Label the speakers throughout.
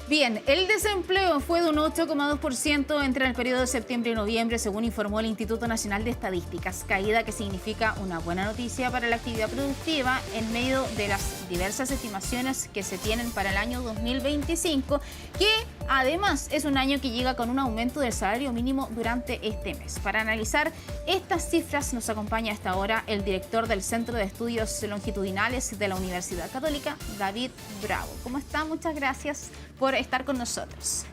Speaker 1: Bien, el desempleo fue de un 8,2% entre el periodo de septiembre y noviembre, según informó el Instituto Nacional de Estadísticas, caída que significa una buena noticia para la actividad productiva en medio de las diversas estimaciones que se tienen para el año 2025, que además es un año que llega con un aumento del salario mínimo durante este mes. Para analizar estas cifras nos acompaña hasta ahora el director del Centro de Estudios Longitudinales de la Universidad Católica, David Bravo. ¿Cómo está? Muchas gracias por estar con nosotros.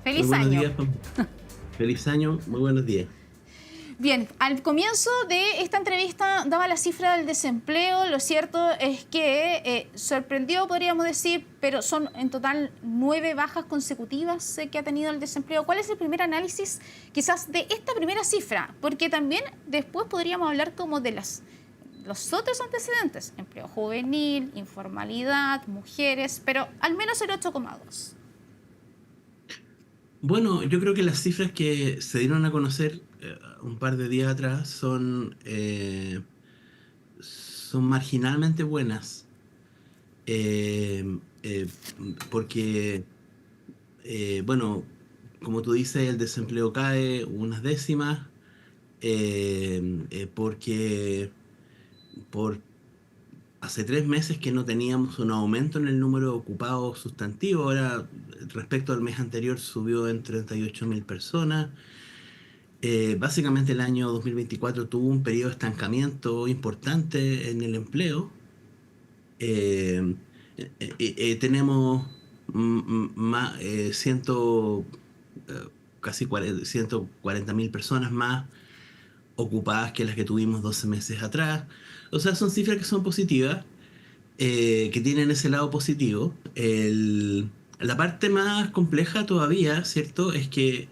Speaker 2: Muy
Speaker 1: ¡Feliz
Speaker 2: buenos
Speaker 1: año!
Speaker 2: días, feliz año, muy buenos días.
Speaker 1: Bien, al comienzo de esta entrevista daba la cifra del desempleo. Lo cierto es que sorprendió, podríamos decir, pero son en total 9 bajas consecutivas que ha tenido el desempleo. ¿Cuál es el primer análisis quizás de esta primera cifra? Porque también después podríamos hablar como de los otros antecedentes: empleo juvenil, informalidad, mujeres, pero al menos el 8,2.
Speaker 2: Bueno, yo creo que las cifras que se dieron a conocer un par de días atrás son marginalmente buenas, eh, eh, porque, bueno, como tú dices, el desempleo cae unas décimas, porque por hace 3 meses que no teníamos un aumento en el número de ocupados sustantivo. Ahora, respecto al mes anterior, subió en 38.000 personas. Básicamente el año 2024 tuvo un periodo de estancamiento importante en el empleo. Eh, Tenemos más, eh, casi 140.000 personas más ocupadas que las que tuvimos 12 meses atrás. O sea, son cifras que son positivas, que tienen ese lado positivo. La parte más compleja todavía, ¿cierto? Es que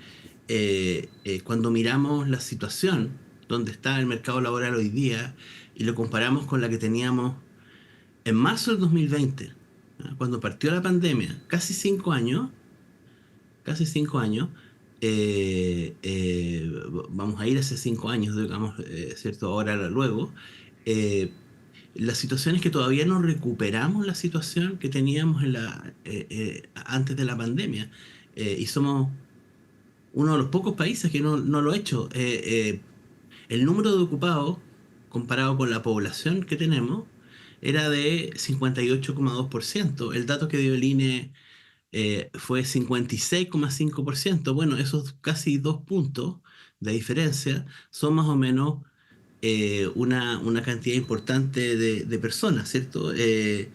Speaker 2: cuando miramos la situación donde está el mercado laboral hoy día y lo comparamos con la que teníamos en marzo del 2020, ¿ah? Cuando partió la pandemia, casi cinco años, vamos a ir hace 5 años, digamos, ¿cierto? Ahora, luego. eh, la situación es que todavía no recuperamos la situación que teníamos antes de la pandemia. Y somos uno de los pocos países que no lo ha hecho. El número de ocupados, comparado con la población que tenemos, era de 58,2%. El dato que dio el INE fue 56,5%. Bueno, esos casi 2 puntos de diferencia son más o menos una cantidad importante de personas, ¿cierto? De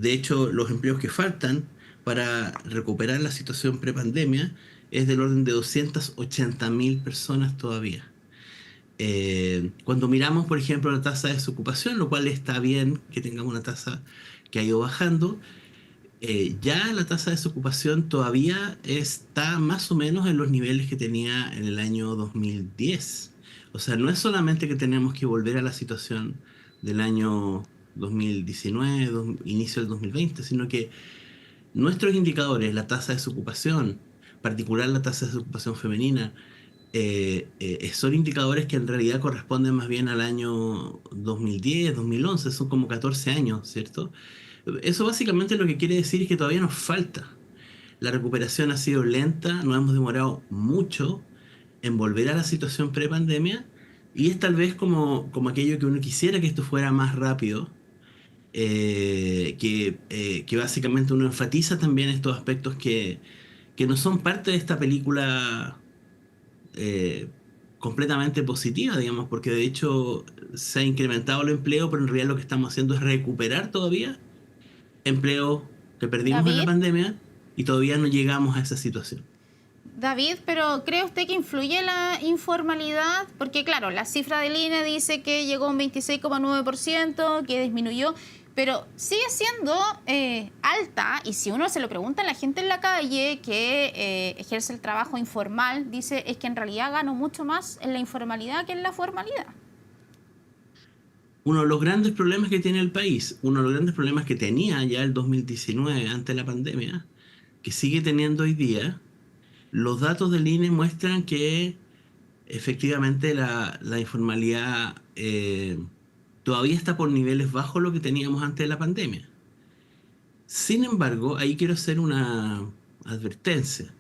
Speaker 2: hecho, los empleos que faltan para recuperar la situación prepandemia es del orden de 280.000 personas todavía. Cuando miramos, por ejemplo, la tasa de desocupación, lo cual está bien que tengamos una tasa que ha ido bajando, ya la tasa de desocupación todavía está más o menos en los niveles que tenía en el año 2010. O sea, no es solamente que tenemos que volver a la situación del año 2019, inicio del 2020, sino que nuestros indicadores, la tasa de desocupación, en particular la tasa de desocupación femenina, son indicadores que en realidad corresponden más bien al año 2010, 2011, son como 14 años, ¿cierto? Eso básicamente lo que quiere decir es que todavía nos falta. La recuperación ha sido lenta, nos hemos demorado mucho en volver a la situación pre-pandemia, y es tal vez como aquello que uno quisiera que esto fuera más rápido, que básicamente uno enfatiza también estos aspectos que no son parte de esta película eh, completamente positiva, digamos, porque de hecho se ha incrementado el empleo, pero en realidad lo que estamos haciendo es recuperar todavía empleo que perdimos en la
Speaker 1: David,
Speaker 2: pandemia y todavía no llegamos a esa situación.
Speaker 1: David, pero ¿cree usted que influye la informalidad? Porque claro, la cifra del INE dice que llegó a un 26,9%, que disminuyó, pero sigue siendo alta. Y si uno se lo pregunta a la gente en la calle que ejerce el trabajo informal, dice es que en realidad gano mucho más en la informalidad que en la formalidad.
Speaker 2: Uno de los grandes problemas que tiene el país, uno de los grandes problemas que tenía ya el 2019 antes de la pandemia, que sigue teniendo hoy día, los datos del INE muestran que efectivamente la informalidad todavía está por niveles bajos lo que teníamos antes de la pandemia. Sin embargo, ahí quiero hacer una advertencia.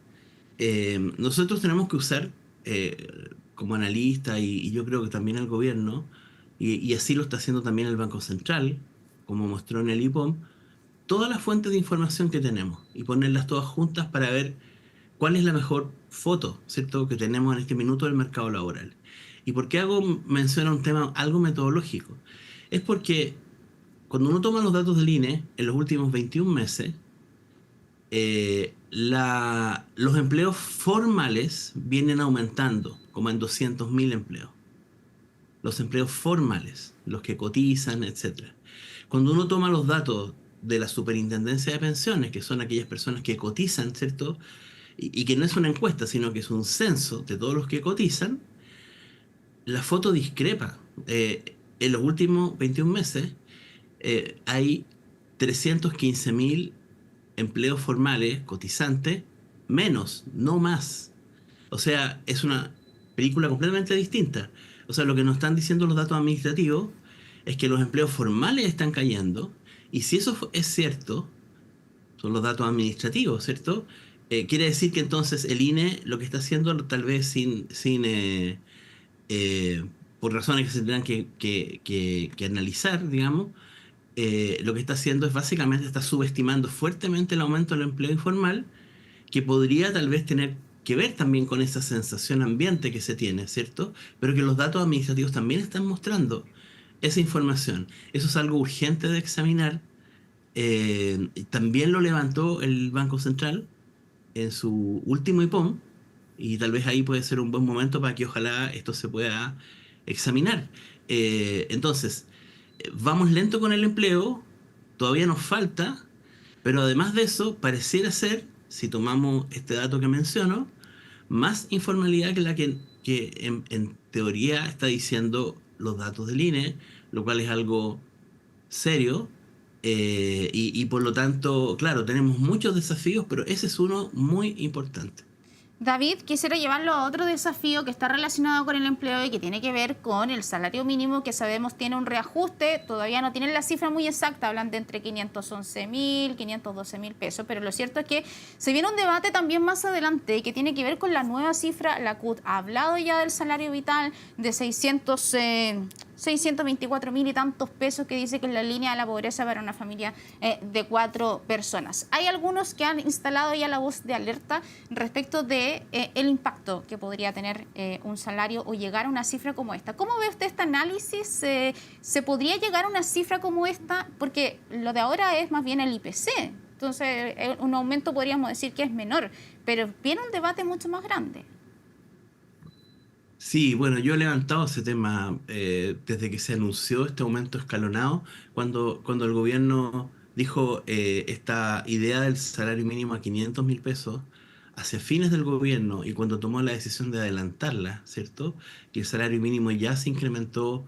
Speaker 2: Nosotros tenemos que usar, como analista, y yo creo que también el gobierno, y así lo está haciendo también el Banco Central, como mostró en el IPOM, todas las fuentes de información que tenemos y ponerlas todas juntas para ver cuál es la mejor foto, ¿cierto?, que tenemos en este minuto del mercado laboral. ¿Y por qué hago mención a un tema algo metodológico? Es porque cuando uno toma los datos del INE en los últimos 21 meses, los empleos formales vienen aumentando, como en 200.000 empleos. Los empleos formales, los que cotizan, etcétera. Cuando uno toma los datos de la Superintendencia de Pensiones, que son aquellas personas que cotizan, ¿cierto? Y que no es una encuesta, sino que es un censo de todos los que cotizan, la foto discrepa. En los últimos 21 meses hay 315.000 empleos formales, cotizantes, menos, no más. O sea, es una película completamente distinta. O sea, lo que nos están diciendo los datos administrativos es que los empleos formales están cayendo, y si eso es cierto, son los datos administrativos, ¿cierto? Quiere decir que entonces el INE lo que está haciendo, tal vez eh, por razones que se tendrán que analizar, digamos, lo que está haciendo es básicamente está subestimando fuertemente el aumento del empleo informal, que podría tal vez tener que ver también con esa sensación ambiente que se tiene, ¿cierto? Pero que los datos administrativos también están mostrando esa información. Eso es algo urgente de examinar. También lo levantó el Banco Central en su último IPOM, y tal vez ahí puede ser un buen momento para que ojalá esto se pueda examinar. Entonces, vamos lento con el empleo, todavía nos falta, pero además de eso, pareciera ser, si tomamos este dato que menciono, más informalidad que la que en teoría está diciendo los datos del INE, lo cual es algo serio. Y por lo tanto, claro, tenemos muchos desafíos, pero ese es uno muy importante.
Speaker 1: David, quisiera llevarlo a otro desafío que está relacionado con el empleo y que tiene que ver con el salario mínimo, que sabemos tiene un reajuste. Todavía no tienen la cifra muy exacta, hablan de entre 511.000, 512.000 pesos, pero lo cierto es que se viene un debate también más adelante que tiene que ver con la nueva cifra. La CUT ha hablado ya del salario vital de 624.000 y tantos pesos, que dice que es la línea de la pobreza para una familia de 4 personas. Hay algunos que han instalado ya la voz de alerta respecto de el impacto que podría tener un salario o llegar a una cifra como esta. ¿Cómo ve usted este análisis? ¿Se podría llegar a una cifra como esta? Porque lo de ahora es más bien el IPC. Entonces, un aumento podríamos decir que es menor, pero viene un debate mucho más grande.
Speaker 2: Sí, bueno, yo he levantado ese tema desde que se anunció este aumento escalonado, cuando el gobierno dijo esta idea del salario mínimo a 500.000 pesos hacia fines del gobierno, y cuando tomó la decisión de adelantarla, ¿cierto? Y el salario mínimo ya se incrementó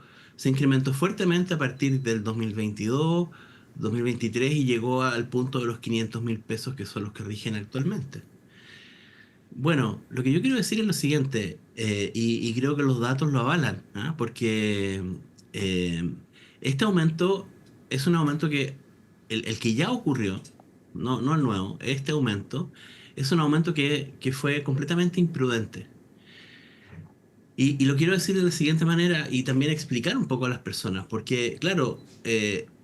Speaker 2: fuertemente a partir del 2022, 2023, y llegó al punto de los 500.000 pesos, que son los que rigen actualmente. Bueno, lo que yo quiero decir es lo siguiente, y creo que los datos lo avalan, ¿ah? Porque eh, este aumento es un aumento que, el que ya ocurrió, no el nuevo, este aumento, es un aumento que fue completamente imprudente. Y lo quiero decir de la siguiente manera, y también explicar un poco a las personas, porque claro,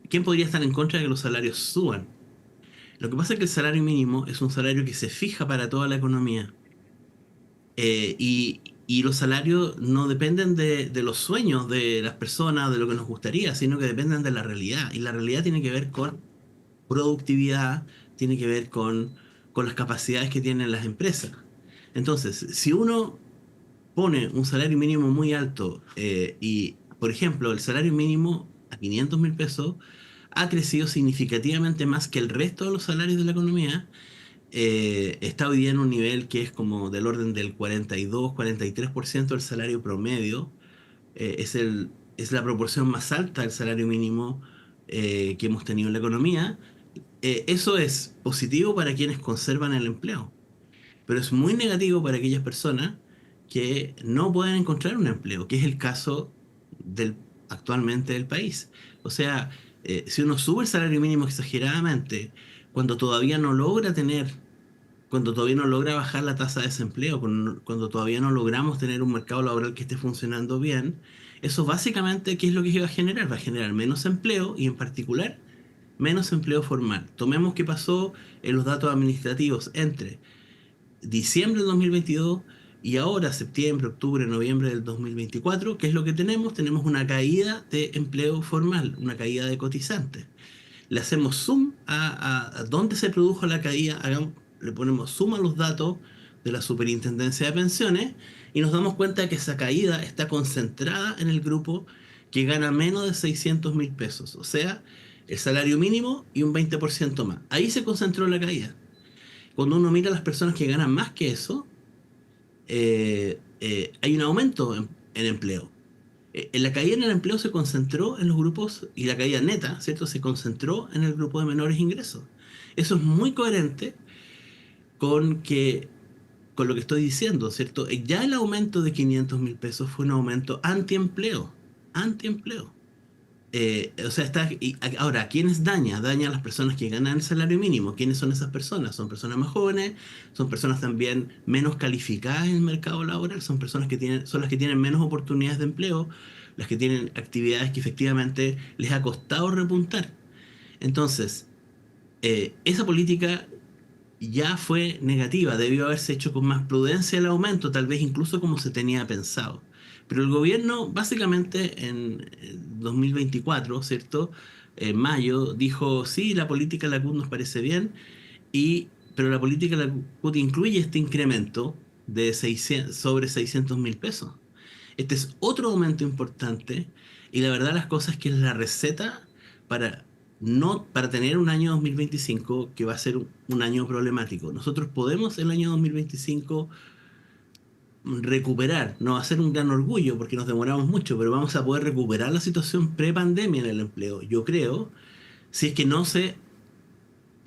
Speaker 2: ¿quién podría estar en contra de que los salarios suban? Lo que pasa es que el salario mínimo es un salario que se fija para toda la economía. Y los salarios no dependen de los sueños de las personas, de lo que nos gustaría, sino que dependen de la realidad. Y la realidad tiene que ver con productividad, tiene que ver con las capacidades que tienen las empresas. Entonces, si uno pone un salario mínimo muy alto, y, por ejemplo, el salario mínimo a 500.000 pesos ha crecido significativamente más que el resto de los salarios de la economía, está hoy día en un nivel que es como del orden del 42-43% del salario promedio. Es la proporción más alta del salario mínimo que hemos tenido en la economía. Eso es positivo para quienes conservan el empleo, pero es muy negativo para aquellas personas que no pueden encontrar un empleo, que es el caso actualmente del país. O sea, si uno sube el salario mínimo exageradamente, cuando todavía no logra tener, cuando todavía no logra bajar la tasa de desempleo, cuando todavía no logramos tener un mercado laboral que esté funcionando bien, eso básicamente, ¿qué es lo que va a generar? Va a generar menos empleo y en particular menos empleo formal. Tomemos qué pasó en los datos administrativos entre diciembre del 2022 y ahora septiembre, octubre, noviembre del 2024. ¿Qué es lo que tenemos? Tenemos una caída de empleo formal, una caída de cotizantes. Le hacemos zoom a dónde se produjo la caída, le ponemos zoom a los datos de la Superintendencia de Pensiones y nos damos cuenta de que esa caída está concentrada en el grupo que gana menos de 600.000 pesos, o sea, el salario mínimo y un 20% más. Ahí se concentró la caída. Cuando uno mira a las personas que ganan más que eso, hay un aumento en empleo. La caída en el empleo se concentró en los grupos, y la caída neta, ¿cierto? Se concentró en el grupo de menores ingresos. Eso es muy coherente con que, con lo que estoy diciendo, ¿cierto? Ya el aumento de 500.000 pesos fue un aumento antiempleo, antiempleo. O sea, ahora, ¿quiénes daña? Daña a las personas que ganan el salario mínimo. ¿Quiénes son esas personas? Son personas más jóvenes, son personas también menos calificadas en el mercado laboral, son personas son las que tienen menos oportunidades de empleo, las que tienen actividades que efectivamente les ha costado repuntar. Entonces, esa política ya fue negativa, debió haberse hecho con más prudencia el aumento, tal vez incluso como se tenía pensado. Pero el gobierno, básicamente en 2024, ¿cierto? En mayo, dijo, sí, la política de la CUT nos parece bien, pero la política de la CUT incluye este incremento de sobre 600.000 pesos. Este es otro aumento importante y la verdad las cosas es que es la receta para, no, para tener un año 2025 que va a ser un año problemático. Nosotros podemos el año 2025 recuperar, no va a ser un gran orgullo porque nos demoramos mucho, pero vamos a poder recuperar la situación pre-pandemia en el empleo, yo creo, si es que no se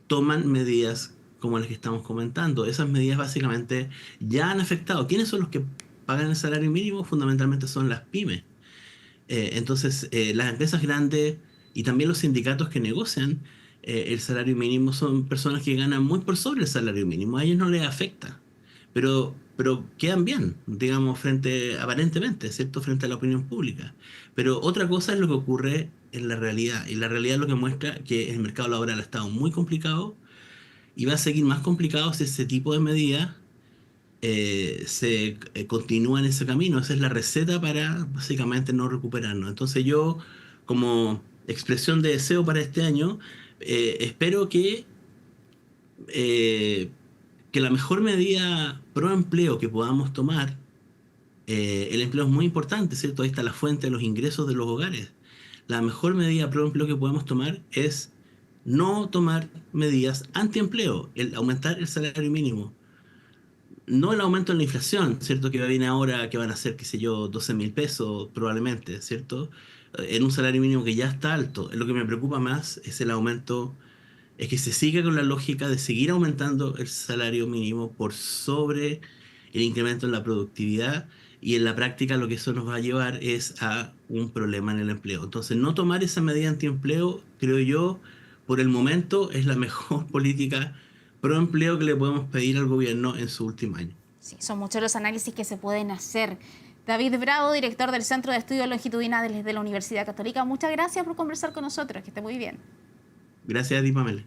Speaker 2: toman medidas como las que estamos comentando. Esas medidas básicamente ya han afectado. ¿Quiénes son los que pagan el salario mínimo? Fundamentalmente son las pymes. Entonces, las empresas grandes y también los sindicatos que negocian el salario mínimo son personas que ganan muy por sobre el salario mínimo. A ellos no les afecta, pero quedan bien, digamos, aparentemente, ¿cierto? Frente a la opinión pública. Pero otra cosa es lo que ocurre en la realidad. Y la realidad lo que muestra que el mercado laboral ha estado muy complicado y va a seguir más complicado si ese tipo de medidas se continúa en ese camino. Esa es la receta para básicamente no recuperarnos. Entonces yo, como expresión de deseo para este año, espero eh, que la mejor medida pro empleo que podamos tomar, el empleo es muy importante, ¿cierto? Ahí está la fuente de los ingresos de los hogares. La mejor medida pro empleo que podemos tomar es no tomar medidas antiempleo, el aumentar el salario mínimo, no el aumento en la inflación, ¿cierto? Que viene ahora, que van a ser, qué sé yo, 12.000 pesos probablemente, ¿cierto? En un salario mínimo que ya está alto. Lo que me preocupa más es el aumento, es que se siga con la lógica de seguir aumentando el salario mínimo por sobre el incremento en la productividad, y en la práctica lo que eso nos va a llevar es a un problema en el empleo. Entonces, no tomar esa medida antiempleo, creo yo, por el momento es la mejor política pro empleo que le podemos pedir al gobierno en su último año.
Speaker 1: Sí, son muchos los análisis que se pueden hacer. David Bravo, director del Centro de Estudios Longitudinales de la Universidad Católica, muchas gracias por conversar con nosotros, que esté muy bien.
Speaker 2: Gracias a ti, Pamela.